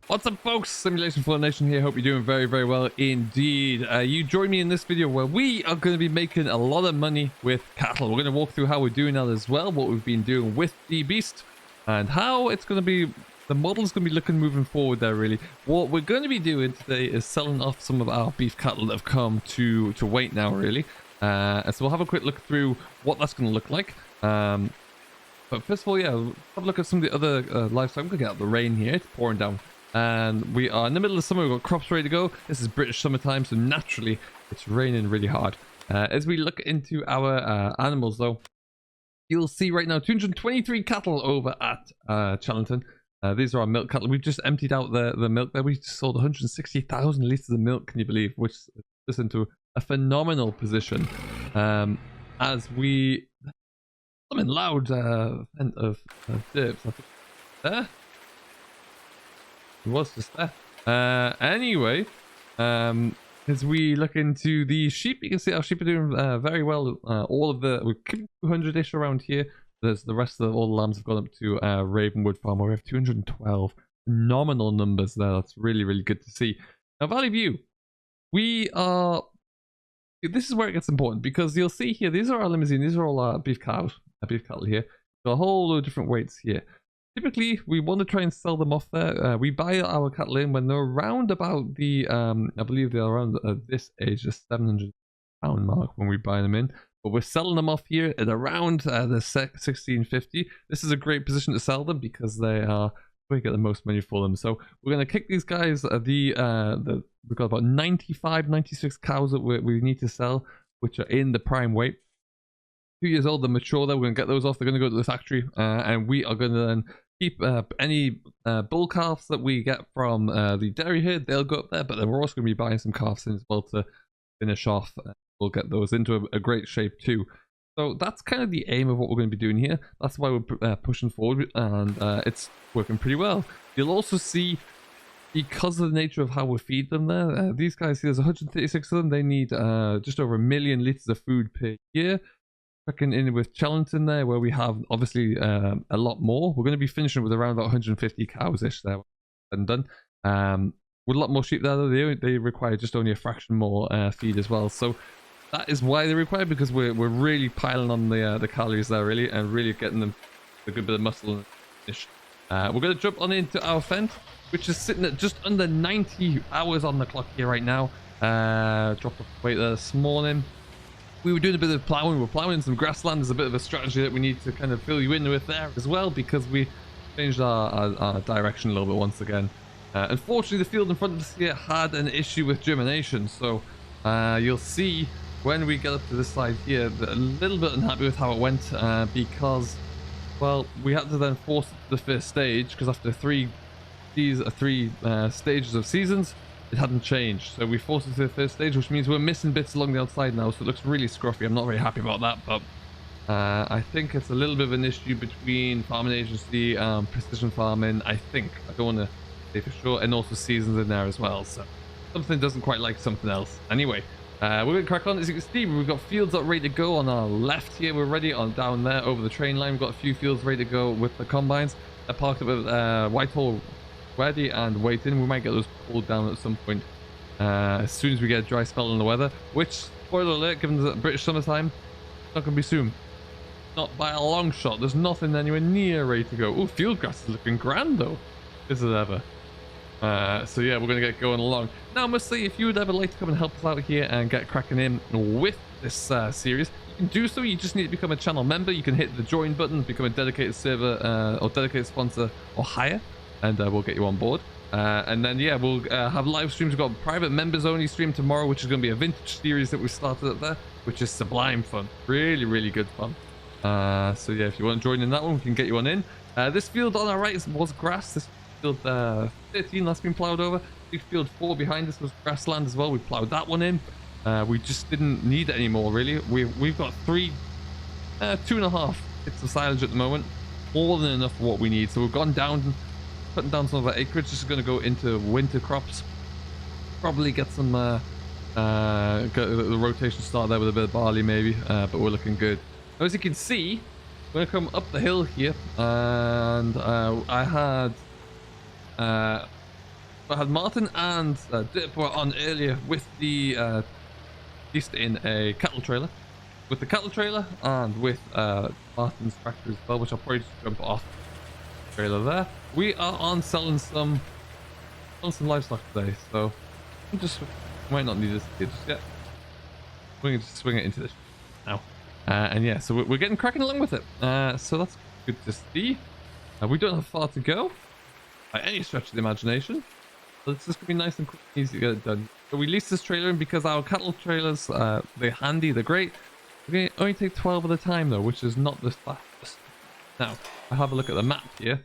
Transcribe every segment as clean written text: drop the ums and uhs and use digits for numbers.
What's up, folks? Simulation for Nation here. Hope you're doing very, very well indeed. You join me in this video where we are going to be making a lot of money with cattle. We're going to walk through how we're doing that as well, what we've been doing with the beast, and how it's going to be, the model's going to be looking moving forward there, really. What we're going to be doing today is selling off some of our beef cattle that have come to weight now, really. So we'll have a quick look through what that's going to look like. But first of all, yeah, have a look at some of the other livestock. I'm going to get out the rain here. It's pouring down. And we are in the middle of summer. We've got crops ready to go. This is British summertime, so naturally it's raining really hard. As we look into our animals, though, you'll see right now 223 cattle over at Chellington. These are our milk cattle. We've just emptied out the milk there. We just sold 160,000 litres of milk, can you believe? Which is into a phenomenal position. As we... something loud vent of dips. I think there. It was just there. Anyway, as we look into the sheep, you can see our sheep are doing very well. All of the, we're keeping 200-ish around here. There's the rest of all the lambs have gone up to Ravenwood Farm, where we have 212. Phenomenal numbers there. That's really, really good to see. Now, Valley View, we are... this is where it gets important, because you'll see here, these are our limousine. These are all our beef cows, beef cattle here. So a whole load of different weights here. Typically, we want to try and sell them off there. We buy our cattle in when they're around about the, I believe they're around this age, the £700 mark when we buy them in. But we're selling them off here at around the 1650. This is a great position to sell them because they are, we get the most money for them. So we're going to kick these guys, we've got about 95, 96 cows that we need to sell, which are in the prime weight. 2 years old, they're mature there. We're going to get those off. They're going to go to the factory, and we are going to then keep any bull calves that we get from the dairy herd. They'll go up there, but then we're also going to be buying some calves in as well to finish off. We'll get those into a great shape too. So that's kind of the aim of what we're going to be doing here. That's why we're pushing forward, and it's working pretty well. You'll also see, because of the nature of how we feed them there, these guys here, there's 136 of them. They need just over 1 million litres of food per year. Checking in with Chellington there, where we have obviously a lot more. We're going to be finishing with around about 150 cows-ish there and done. With a lot more sheep there, though, they require just only a fraction more feed as well. So that is why they require, because we're really piling on the calories there, really, and really getting them a good bit of muscle and finish. We're going to jump on into our Fent, which is sitting at just under 90 hours on the clock here right now. Dropped off weight there this morning. We were doing a bit of ploughing. We're ploughing some grassland. There's a bit of a strategy that we need to kind of fill you in with there as well, because we changed our direction a little bit once again. Unfortunately, the field in front of us here had an issue with germination, so you'll see when we get up to this side here that a little bit unhappy with how it went, because, well, we had to then force it to the first stage, because after three stages of seasons, it hadn't changed. So we forced it to the first stage, which means we're missing bits along the outside now, so it looks really scruffy. I'm not very happy about that, but I think it's a little bit of an issue between farming agency, precision farming, I think. I don't want to say for sure, and also seasons in there as well, so something doesn't quite like something else. Anyway, we're going to crack on. As you can see, we've got fields up ready to go on our left here. We're ready on down there over the train line. We've got a few fields ready to go with the combines. They're parked up at Whitehall ready and waiting. We might get those pulled down at some point as soon as we get a dry spell in the weather, which, spoiler alert, given the British summertime, it's not going to be soon. Not by a long shot. There's nothing anywhere near ready to go. Oh, field grass is looking grand though. This is ever. So yeah, we're going to get going along. Now I must say, if you would ever like to come and help us out here and get cracking in with this series, you can do so. You just need to become a channel member. You can hit the join button, become a dedicated server or dedicated sponsor or higher, and we'll get you on board. And then yeah, we'll have live streams. We've got a private members only stream tomorrow, which is going to be a vintage series that we started up there, which is sublime fun. Really, really good fun. So yeah, if you want to join in that one, we can get you on in. This field on our right was grass. This field 13 that's been ploughed over. Big field 4 behind us was grassland as well. We ploughed that one in. We just didn't need it anymore, really. We've got 2.5 bits of silage at the moment, more than enough for what we need. So we've gone down, cutting down some of our acreage. This is going to go into winter crops. Probably get some get the rotation start there with a bit of barley maybe, but we're looking good. Now, as you can see, we're going to come up the hill here, and I had I had Martin and Dirtboy on earlier with the leased in a cattle trailer. With the cattle trailer and with Martin's tractor as well, which I'll probably just jump off the trailer there. We are on selling some livestock today, so I'm just might not need this here just yet. We're going to just swing it into this now. And yeah, so we're getting cracking along with it. So that's good to see. We don't have far to go by any stretch of the imagination. So it's just going to be nice and quick and easy to get it done. So we leased this trailer in because our cattle trailers, they're handy, they're great. They only take 12 at a time though, which is not the fastest. Now, I have a look at the map here.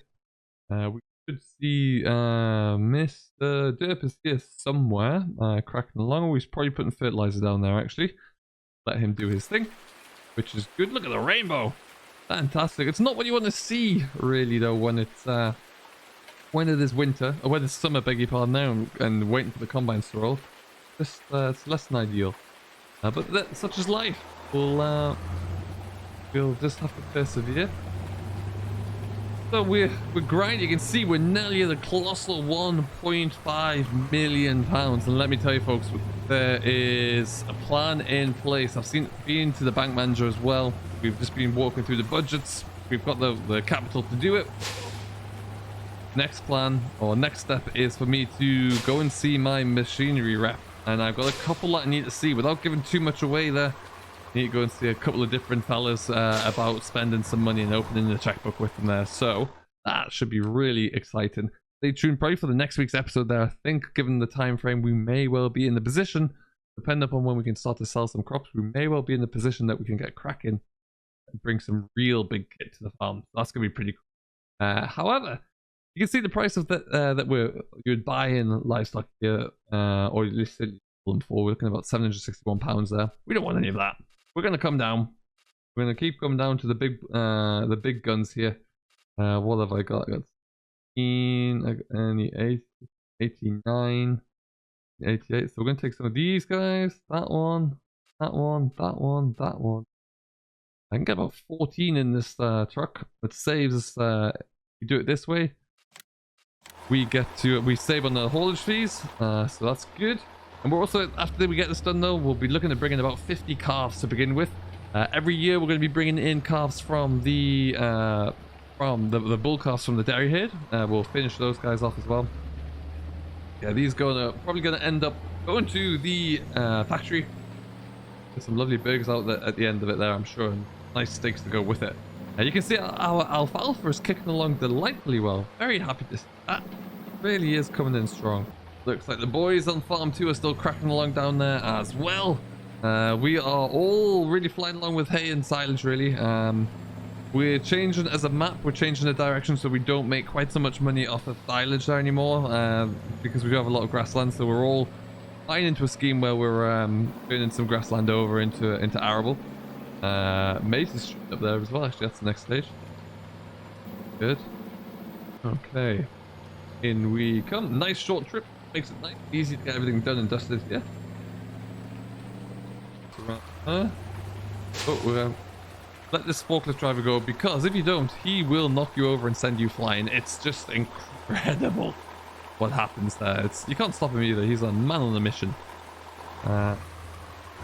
We should see Mr. Derp is here somewhere, cracking along. He's probably putting fertilizer down there actually. Let him do his thing, which is good. Look at the rainbow. Fantastic. It's not what you want to see really though when it's when it is winter, or when it's summer, beg your pardon now, and waiting for the combines to roll. Just it's less than ideal. But such is life. We'll just have to persevere. So we're grinding. You can see we're nearly at a colossal 1.5 million pounds. And let me tell you folks, there is a plan in place. I've been to the bank manager as well. We've just been walking through the budgets. We've got the capital to do it. Next plan, or next step, is for me to go and see my machinery rep. And I've got a couple that I need to see without giving too much away there. I need to go and see a couple of different fellas about spending some money and opening the checkbook with them there. So that should be really exciting. Stay tuned probably for the next week's episode there. I think given the time frame, we may well be in the position, depending upon when we can start to sell some crops, we may well be in the position that we can get cracking and bring some real big kit to the farm. That's going to be pretty cool. However, you can see the price of that you'd buy in livestock here, or at least them for. We're looking at about £761 there. We don't want any of that. We're going to come down. We're going to keep coming down to the big guns here. What have I got? I got 18, 89, 88. So we're going to take some of these guys. That one, that one, that one, that one. I can get about 14 in this truck. It saves us. We do it this way. We save on the haulage fees. So that's good. And we're also, after we get this done though, we'll be looking to bring in about 50 calves to begin with. Every year we're going to be bringing in calves from the bull calves from the dairy herd. We'll finish those guys off as well. Yeah, these probably going to end up going to the factory. There's some lovely burgers out there at the end of it there, I'm sure, and nice steaks to go with it. You can see our alfalfa is kicking along delightfully well. Very happy to see that. Really is coming in strong. Looks like the boys on farm 2 are still cracking along down there as well. We are all really flying along with hay and silage really. We're changing as a map, we're changing the direction so we don't make quite so much money off of silage there anymore, because we do have a lot of grassland, so we're all flying into a scheme where we're turning some grassland over into arable. Maize is up there as well, actually that's the next stage. Good. Okay. In we come. Nice short trip. Makes it nice, easy to get everything done and dusted, yeah. Oh, we're let this forklift driver go, because if you don't, he will knock you over and send you flying. It's just incredible what happens there. You can't stop him either. He's a man on a mission.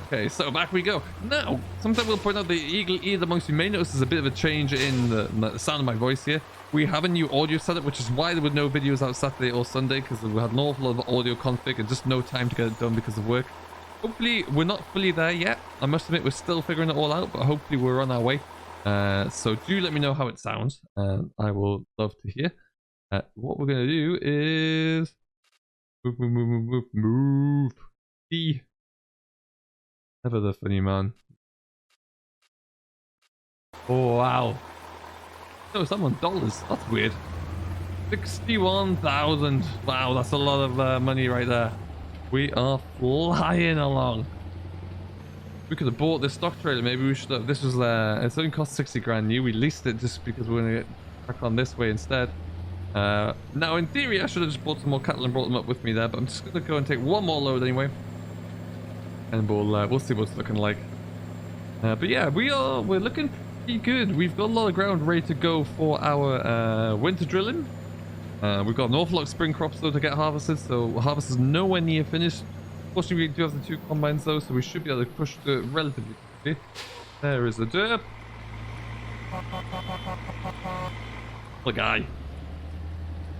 Okay, so back we go. Now, sometimes we'll point out the eagle ear amongst you may notice there's a bit of a change in the sound of my voice here. We have a new audio setup, which is why there were no videos out Saturday or Sunday, because we had an awful lot of audio config and just no time to get it done because of work. Hopefully, we're not fully there yet. I must admit, we're still figuring it all out, but hopefully we're on our way. So do let me know how it sounds. I will love to hear. What we're going to do is... Move. Ever the funny man. Oh, wow. No, someone dollars. That's weird. 61,000. Wow, that's a lot of money right there. We are flying along. We could have bought this stock trailer. Maybe we should have. This was it's only cost 60 grand new. We leased it just because we're gonna get back on this way instead. Now in theory I should have just bought some more cattle and brought them up with me there, but I'm just gonna go and take one more load anyway, and we'll see what's looking like. But yeah, we're looking pretty good. We've got a lot of ground ready to go for our winter drilling. We've got an awful lot of spring crops though to get harvested, so harvest is nowhere near finished. Fortunately, we do have the 2 combines though, so we should be able to push the relatively quickly. There is a derp. The guy.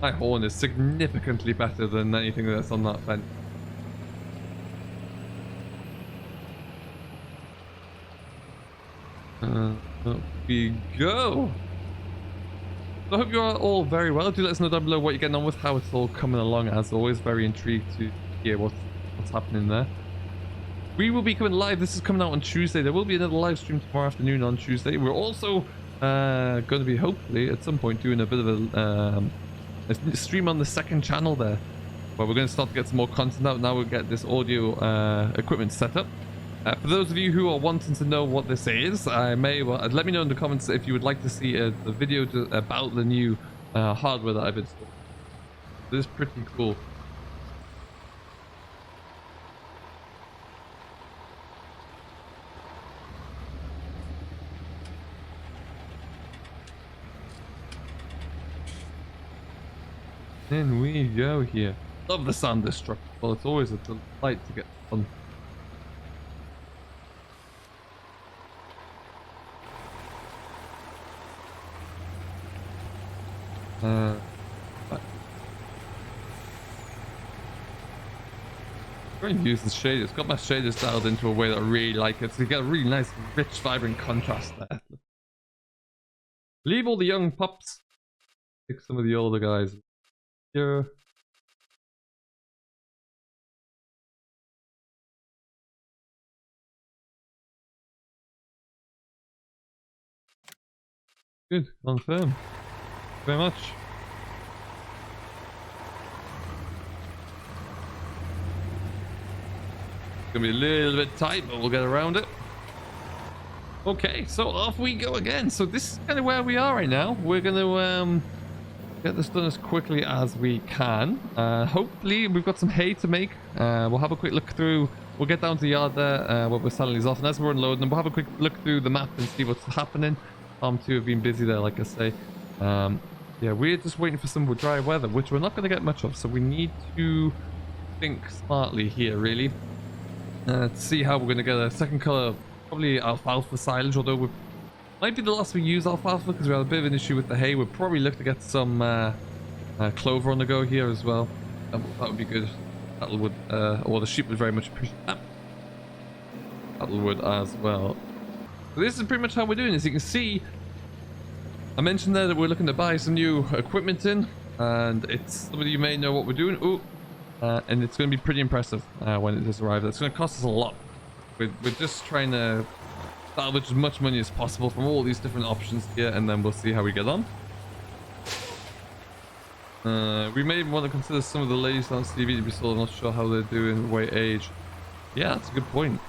My horn is significantly better than anything that's on that fence. Up we go. So I hope you are all very well. Do let us know down below what you're getting on with, how it's all coming along. As always, very intrigued to hear what's happening there. We will be coming live. This is coming out on Tuesday. There will be another live stream tomorrow afternoon on Tuesday. We're also going to be hopefully at some point doing a bit of a stream on the 2nd channel there, where we're going to start to get some more content out. Now we'll get this audio equipment set up. For those of you who are wanting to know what this is, let me know in the comments if you would like to see a video about the new hardware that I've installed. This is pretty cool. In we go here. Love the sand destructible. It's always a delight to get fun. I'm going to use the shaders. It's got my shaders dialed into a way that I really like it. So you get a really nice, rich, vibrant contrast there. Leave all the young pups. Pick some of the older guys. Here. Good, confirm. Very much. It's gonna be a little bit tight, but we'll get around it. Okay, so off we go again. So this is kind of where we are right now. We're gonna get this done as quickly as we can. Hopefully we've got some hay to make. We'll have a quick look through. We'll get down to the yard there where we're selling these off, and as we're unloading them, we'll have a quick look through the map and see what's happening. Farm 2 have been busy there, like I say. Yeah, we're just waiting for some dry weather, which we're not going to get much of, so we need to think smartly here, really. To see how we're going to get a second colour, probably alfalfa silage, although we might be the last we use alfalfa because we have a bit of an issue with the hay. We'll probably look to get some clover on the go here as well. That would be good. Cattle would, or the sheep would very much appreciate that. Cattle would as well. So this is pretty much how we're doing this. You can see I mentioned there that we're looking to buy some new equipment in, and some of you may know what we're doing. Ooh, and it's going to be pretty impressive when it does arrive. It's going to cost us a lot. We're just trying to salvage as much money as possible from all these different options here, and then we'll see how we get on. We may want to consider some of the ladies on TV to be sold. I'm not sure how they're doing, way age. Yeah, that's a good point.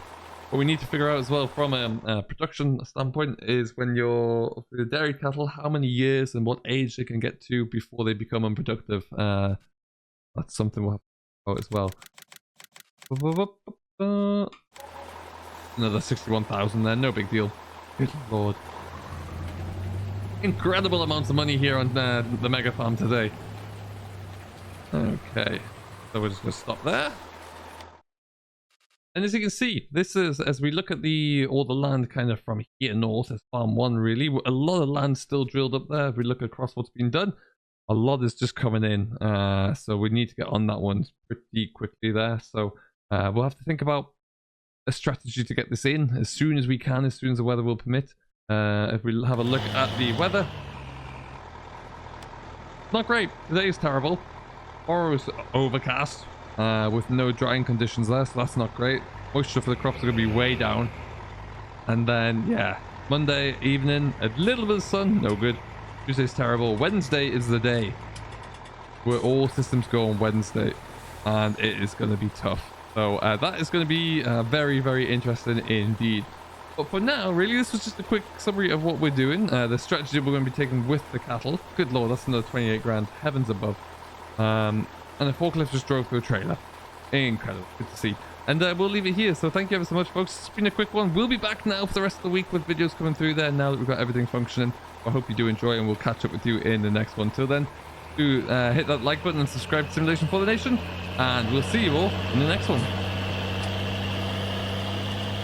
What we need to figure out as well from a production standpoint is when you're for the dairy cattle, how many years and what age they can get to before they become unproductive. That's something we'll have to talk about as well. Another 61,000 there, no big deal. Good lord. Incredible amounts of money here on the mega farm today. Okay, so we're just going to stop there. And as you can see, this is, as we look at all the land kind of from here north, as farm 1 really, a lot of land still drilled up there. If we look across what's been done, a lot is just coming in. So we need to get on that one pretty quickly there. So we'll have to think about a strategy to get this in as soon as we can, as soon as the weather will permit. If we have a look at the weather, not great. Today is terrible. Tomorrow is overcast. With no drying conditions there, so that's not great. Moisture for the crops are going to be way down. And then, yeah, Monday evening, a little bit of sun, no good. Tuesday's terrible. Wednesday is the day where all systems go on Wednesday, and it is going to be tough. So that is going to be very, very interesting indeed. But for now, really, this was just a quick summary of what we're doing. The strategy we're going to be taking with the cattle. Good lord, that's another 28 grand. Heavens above. And a forklift just drove through a trailer. Incredible. Good to see. And we'll leave it here. So thank you ever so much, folks. It's been a quick one. We'll be back now for the rest of the week with videos coming through there now that we've got everything functioning. I hope you do enjoy, and we'll catch up with you in the next one. Till then, to hit that like button and subscribe to Simulation for the Nation. And we'll see you all in the next one.